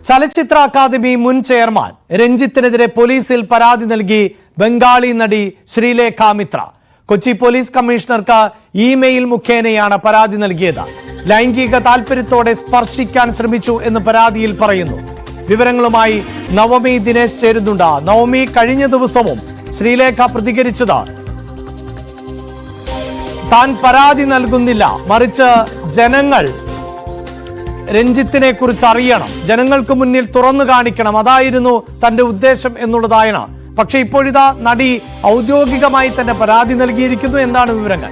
ചലച്ചിത്ര അക്കാദമി മുൻ ചെയർമാൻ രഞ്ജിത്തിനെതിരെ പോലീസിൽ പരാതി നൽകി ബംഗാളി നടി ശ്രീലേഖ മിത്ര. കൊച്ചി പോലീസ് കമ്മീഷണർക്ക് ഇമെയിൽ മുഖേനയാണ് പരാതി നൽകിയത്. ലൈംഗിക താൽപര്യത്തോടെ സ്പർശിക്കാൻ ശ്രമിച്ചു എന്ന് പരാതിയിൽ പറയുന്നു. വിവരങ്ങളുമായി നവമി ദിനേശ് ചേരുന്നുണ്ട്. നവമി, കഴിഞ്ഞ ദിവസവും ശ്രീലേഖ പ്രതികരിച്ചത് താൻ പരാതി നൽകുന്നില്ല, മറിച്ച് ജനങ്ങൾ രഞ്ജിത്തിനെ കുറിച്ച് അറിയണം, ജനങ്ങൾക്ക് മുന്നിൽ തുറന്നു കാണിക്കണം, അതായിരുന്നു തന്റെ ഉദ്ദേശം എന്നുള്ളതായാണ്. പക്ഷെ ഇപ്പോഴിതാ നടി ഔദ്യോഗികമായി തന്നെ പരാതി നൽകിയിരിക്കുന്നു. എന്താണ് വിവരങ്ങൾ?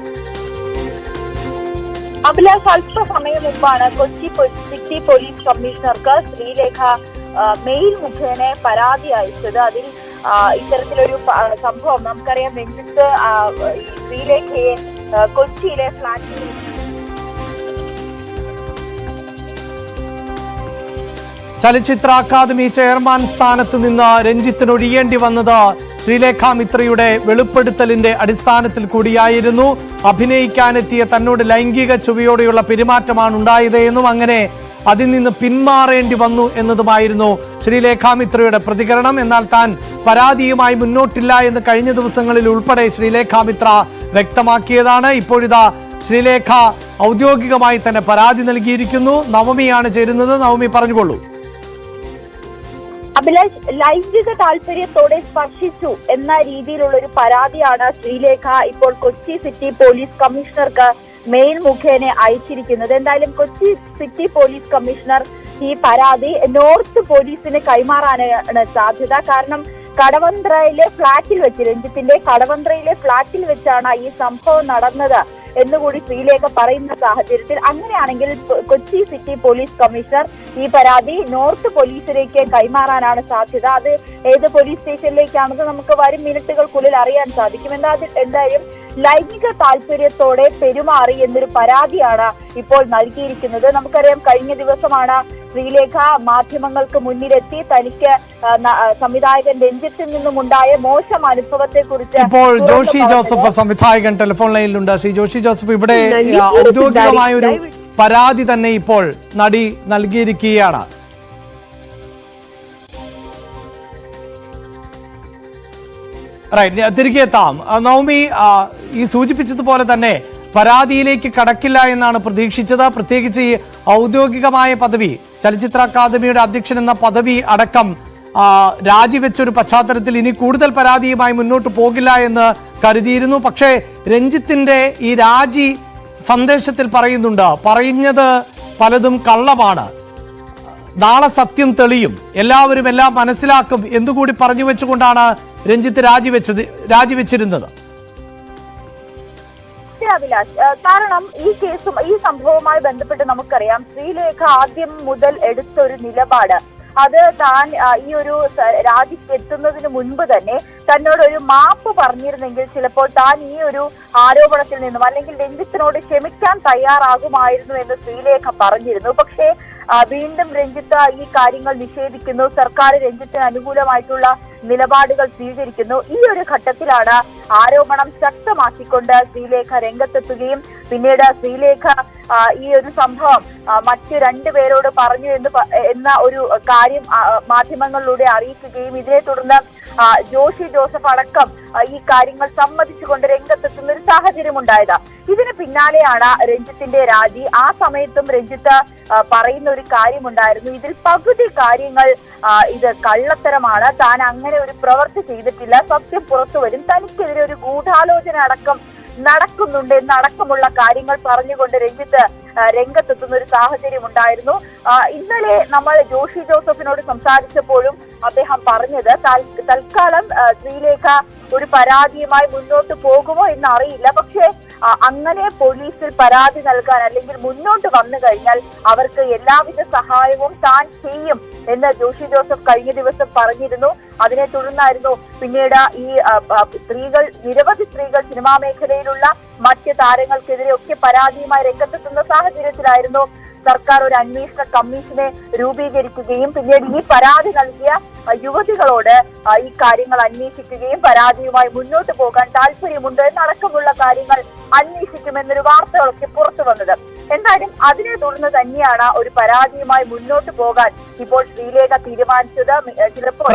അഭിലാഷ്, അല്പസമയം മുമ്പാണ് കൊച്ചി സിറ്റി പോലീസ് കമ്മീഷണർക്ക് ശ്രീലേഖ മെയിൽ മുഖേന പരാതി അയച്ചത്. അതിൽ ഇത്തരത്തിലൊരു സംഭവം നമുക്കറിയാം. രഞ്ജിത്ത് ശ്രീലേഖയെ കൊച്ചിയിലെ ഫ്ളാറ്റിൽ ചലച്ചിത്ര അക്കാദമി ചെയർമാൻ സ്ഥാനത്ത് നിന്ന് രഞ്ജിത്തിന് ഒഴിയേണ്ടി വന്നത് ശ്രീലേഖ മിത്രയുടെ വെളിപ്പെടുത്തലിന്റെ അടിസ്ഥാനത്തിൽ കൂടിയായിരുന്നു. അഭിനയിക്കാനെത്തിയ തന്നോട് ലൈംഗിക ചുവയോടെയുള്ള പെരുമാറ്റമാണ് ഉണ്ടായത് എന്നും അങ്ങനെ അതിൽ നിന്ന് പിന്മാറേണ്ടി വന്നു എന്നതുമായിരുന്നു ശ്രീലേഖ മിത്രയുടെ പ്രതികരണം. എന്നാൽ താൻ പരാതിയുമായി മുന്നോട്ടില്ല എന്ന് കഴിഞ്ഞ ദിവസങ്ങളിൽ ഉൾപ്പെടെ ശ്രീലേഖ മിത്ര വ്യക്തമാക്കിയതാണ്. ഇപ്പോഴിതാ ശ്രീലേഖ ഔദ്യോഗികമായി തന്നെ പരാതി നൽകിയിരിക്കുന്നു. നവമിയാണ് ചേരുന്നത്. നവമി, പറഞ്ഞുകൊള്ളൂ. അഭിലാഷ്, ലൈംഗിക താല്പര്യത്തോടെ സ്പർശിച്ചു എന്ന രീതിയിലുള്ള ഒരു പരാതിയാണ് ശ്രീലേഖ ഇപ്പോൾ കൊച്ചി സിറ്റി പോലീസ് കമ്മീഷണർക്ക് മെയിൽ മുഖേന അയച്ചിരിക്കുന്നത്. എന്തായാലും കൊച്ചി സിറ്റി പോലീസ് കമ്മീഷണർ ഈ പരാതി നോർത്ത് പോലീസിന് കൈമാറാനാണ് സാധ്യത. കാരണം കടവന്ത്രയിലെ ഫ്ളാറ്റിൽ വെച്ച്, രഞ്ജിത്തിന്റെ കടവന്ത്രയിലെ ഫ്ളാറ്റിൽ വെച്ചാണ് ഈ സംഭവം നടന്നത് എന്നുകൂടി ശ്രീലേഖ പറയുന്ന സാഹചര്യത്തിൽ അങ്ങനെയാണെങ്കിൽ കൊച്ചി സിറ്റി പോലീസ് കമ്മീഷണർ ഈ പരാതി നോർത്ത് പോലീസിലേക്ക് കൈമാറാനാണ് സാധ്യത. അത് ഏത് പോലീസ് സ്റ്റേഷനിലേക്കാണെന്ന് നമുക്ക് വരും മിനിറ്റുകൾക്കുള്ളിൽ അറിയാൻ സാധിക്കും. എന്തായാലും ലൈംഗിക താല്പര്യത്തോടെ പെരുമാറി എന്നൊരു പരാതിയാണ് ഇപ്പോൾ നൽകിയിരിക്കുന്നത്. നമുക്കറിയാം, കഴിഞ്ഞ ദിവസമാണ് ശ്രീലേഖ മാധ്യമങ്ങൾക്ക് മുന്നിലെത്തി തനിക്ക് സംവിധായകൻ രഞ്ജിത്തിൽ നിന്നുമുണ്ടായ മോശം അനുഭവത്തെ കുറിച്ച് ഇപ്പോൾ ജോഷി ജോസഫ് സംവിധായകൻ ടെലിഫോൺ ലൈനിലുണ്ട്. ശ്രീ ജോഷി ജോസഫ്, ഇവിടെ ഔദ്യോഗികമായ ഒരു പരാതി തന്നെ ഇപ്പോൾ നടി നൽകിയിരിക്കുകയാണ്. തിരികെ എത്താം. നവമി, ഈ സൂചിപ്പിച്ചതുപോലെ തന്നെ പരാതിയിലേക്ക് കടക്കില്ല എന്നാണ് പ്രതീക്ഷിച്ചത്. പ്രത്യേകിച്ച് ഈ ഔദ്യോഗികമായ പദവി, ചലച്ചിത്ര അക്കാദമിയുടെ അധ്യക്ഷൻ എന്ന പദവി അടക്കം രാജിവെച്ചൊരു പശ്ചാത്തലത്തിൽ ഇനി കൂടുതൽ പരാതിയുമായി മുന്നോട്ട് പോകില്ല എന്ന് കരുതിയിരുന്നു. പക്ഷേ രഞ്ജിത്തിന്റെ ഈ രാജി സന്ദേശത്തിൽ പറയുന്നത് പലതും കള്ളമാണ്, നാളെ സത്യം തെളിയും, എല്ലാവരും എല്ലാം മനസ്സിലാക്കും എന്നുകൂടി പറഞ്ഞു വെച്ചുകൊണ്ടാണ് രഞ്ജിത്ത് രാജിവെച്ചിരുന്നത്. അഭിലാഷ്, കാരണം ഈ കേസും ഈ സംഭവവുമായി ബന്ധപ്പെട്ട് നമുക്കറിയാം, ശ്രീലേഖ ആദ്യം മുതൽ എടുത്തൊരു നിലപാട്, അത് താൻ ഈ ഒരു രാജിക്ക് എത്തുന്നതിന് മുൻപ് തന്നെ തന്നോടൊരു മാപ്പ് പറഞ്ഞിരുന്നെങ്കിൽ ചിലപ്പോൾ താൻ ഈ ഒരു ആരോപണത്തിൽ നിന്നും അല്ലെങ്കിൽ രഞ്ജിത്തിനോട് ക്ഷമിക്കാൻ തയ്യാറാകുമായിരുന്നു എന്ന് ശ്രീലേഖ പറഞ്ഞിരുന്നു. പക്ഷേ വീണ്ടും രഞ്ജിത്ത് ഈ കാര്യങ്ങൾ നിഷേധിക്കുന്നു. സർക്കാർ രഞ്ജിത്തിന് അനുകൂലമായിട്ടുള്ള നിലപാടുകൾ സ്വീകരിക്കുന്നു. ഈ ഒരു ഘട്ടത്തിലാണ് ആരോപണം ശക്തമാക്കിക്കൊണ്ട് ശ്രീലേഖ രംഗത്തെത്തുകയും പിന്നീട് ശ്രീലേഖ ഈ ഒരു സംഭവം മറ്റു രണ്ടുപേരോട് പറഞ്ഞു എന്ന ഒരു കാര്യം മാധ്യമങ്ങളിലൂടെ അറിയിക്കുകയും ഇതിനെ തുടർന്ന് ജോഷി ജോസഫ് അടക്കം ഈ കാര്യങ്ങൾ സമ്മതിച്ചുകൊണ്ട് രംഗത്തെത്തുന്ന ഒരു സാഹചര്യം ഉണ്ടായത്. ഇതിന് പിന്നാലെയാണ് രഞ്ജിത്തിന്റെ രാജി. ആ സമയത്തും രഞ്ജിത്ത് പറയുന്ന ഒരു കാര്യമുണ്ടായിരുന്നു, ഇതിൽ പകുതി കാര്യങ്ങൾ ഇത് കള്ളത്തരമാണ്, താൻ അങ്ങനെ ഒരു പ്രവൃത്തി ചെയ്തിട്ടില്ല, സത്യം പുറത്തു വരും, തനിക്കെതിരെ ഒരു ഗൂഢാലോചന അടക്കം നടക്കുന്നുണ്ട് എന്നടക്കമുള്ള കാര്യങ്ങൾ പറഞ്ഞുകൊണ്ട് രഞ്ജിത്ത് രംഗത്തെത്തുന്ന ഒരു സാഹചര്യം ഉണ്ടായിരുന്നു. ഇന്നലെ നമ്മൾ ജോഷി ജോസഫിനോട് സംസാരിച്ചപ്പോഴും അദ്ദേഹം പറഞ്ഞത് തൽക്കാലം ശ്രീലേഖ ഒരു പരാതിയുമായി മുന്നോട്ട് പോകുമോ എന്നറിയില്ല, പക്ഷേ അങ്ങനെ പോലീസിൽ പരാതി നൽകാൻ അല്ലെങ്കിൽ മുന്നോട്ട് വന്നു കഴിഞ്ഞാൽ അവർക്ക് എല്ലാവിധ സഹായവും താൻ ചെയ്യും എന്ന് ജോഷി ജോസഫ് കഴിഞ്ഞ ദിവസം പറഞ്ഞിരുന്നു. അതിനെ തുടർന്നായിരുന്നു പിന്നീട് ഈ നിരവധി സ്ത്രീകൾ സിനിമാ മേഖലയിലുള്ള മറ്റ് താരങ്ങൾക്കെതിരെ ഒക്കെ പരാതിയുമായി രംഗത്തെത്തുന്ന സാഹചര്യത്തിലായിരുന്നു സർക്കാർ ഒരു അന്വേഷണ കമ്മീഷനെ രൂപീകരിക്കുകയും പിന്നീട് ഈ പരാതി നൽകിയ യുവതികളോട് ഈ കാര്യങ്ങൾ അന്വേഷിക്കുകയും പരാതിയുമായി മുന്നോട്ട് പോകാൻ താല്പര്യമുണ്ട് എന്നടക്കമുള്ള കാര്യങ്ങൾ അന്വേഷിക്കുമെന്നൊരു വാർത്തകളൊക്കെ പുറത്തു വന്നത്. എന്നാലും അതിനെ തുടർന്ന് തന്നെയാണ് ഒരു പരാതിയുമായി മുന്നോട്ട് പോകാൻ ഇപ്പോൾ ശ്രീലേഖ തീരുമാനിച്ചത്. ചിലപ്പോൾ